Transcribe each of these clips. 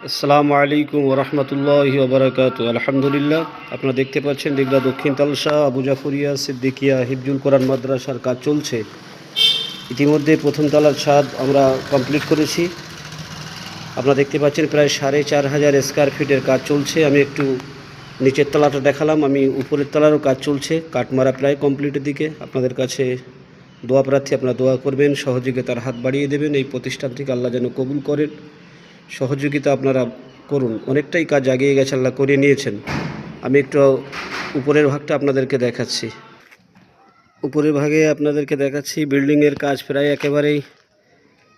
আসসালামু আলাইকুম ওরহমতুল্লাহি ওবরাকাতু। আলহামদুলিল্লাহ, আপনারা দেখতে পাচ্ছেন দিগড়া দক্ষিণ তালশা আবু জাফরিয়া সিদ্দিকিয়া হিফজুল কোরআন মাদ্রাসার কাজ চলছে। ইতিমধ্যে প্রথম তলার ছাদ আমরা কমপ্লিট করেছি। আপনারা দেখতে পাচ্ছেন প্রায় 4,500 স্কোয়ার ফিটের কাজ চলছে। আমি একটু নিচের তলাটা দেখালাম, আমি উপরের তলারও কাজ চলছে। কাঠমারা প্রায় কমপ্লিটের দিকে। আপনাদের কাছে দোয়া প্রার্থী, আপনারা দোয়া করবেন, সহযোগিতার হাত বাড়িয়ে দেবেন। এই প্রতিষ্ঠানটিকে আল্লাহ যেন কবুল করেন। সহযোগিতা আপনারা করুন। অনেকটাই কাজ এগিয়ে গেছে, আল্লাহ করে নিয়েছেন। আমি একটু উপরের ভাগটা আপনাদেরকে দেখাচ্ছি। উপরের ভাগে আপনাদেরকে দেখাচ্ছি বিল্ডিংয়ের কাজ প্রায় একেবারেই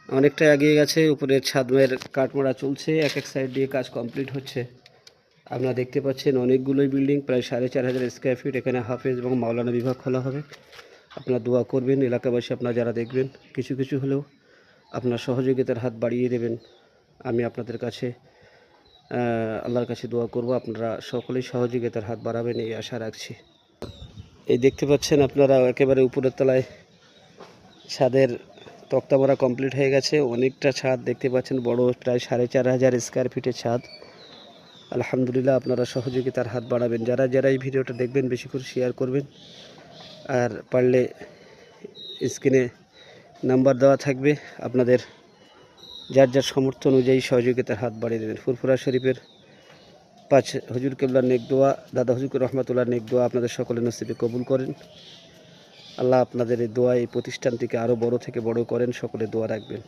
অনেকটা এগিয়ে গেছে। উপরে ছাদের কাঠমারা চলছে, এক এক সাইড দিয়ে কাজ কমপ্লিট হচ্ছে। আপনারা দেখতে পাচ্ছেন অনেকগুলোই বিল্ডিং, প্রায় 4,500 স্কোয়ার ফিট। এখানে হাফেজ এবং মাওলানা বিভাগ খোলা হবে। আপনারা দোয়া করবেন, এলাকাবাসী আপনারা যারা দেখবেন কিছু কিছু হলেও আপনার সহযোগিতার হাত বাড়িয়ে দেবেন। আমি আপনাদের কাছে আল্লাহর কাছে দোয়া করব, আপনারা সকলেই সহযোগিতার হাত বাড়াবেন এই আশা রাখছি। এই দেখতে পাচ্ছেন আপনারা একেবারে উপরের তলায় ছাদের তক্তা মারা কমপ্লিট হয়ে গেছে। অনেকটা ছাদ দেখতে পাচ্ছেন, বড়, প্রায় 4,500 স্কোয়ার ফিটের ছাদ। আলহামদুলিল্লাহ, আপনারা সহযোগিতার হাত বাড়াবেন। যারা এই ভিডিওটা দেখবেন বেশি করে শেয়ার করবেন, আর পারলে স্ক্রিনে নাম্বার দেওয়া থাকবে, আপনাদের যার যার সমর্থন অনুযায়ী সহযোগিতার হাত বাড়িয়ে দেবেন। ফুরফুরা শরীফের 5 হুজুর কেবলার নেক দোয়া, দাদা হুজুর রহমতুল্লাহ নেক দোয়া আপনাদের সকলে নসিবে কবুল করেন। আল্লাহ আপনাদের এই দোয়া এই প্রতিষ্ঠানটিকে আরও বড় থেকে বড় করেন। সকলে দোয়া রাখবেন।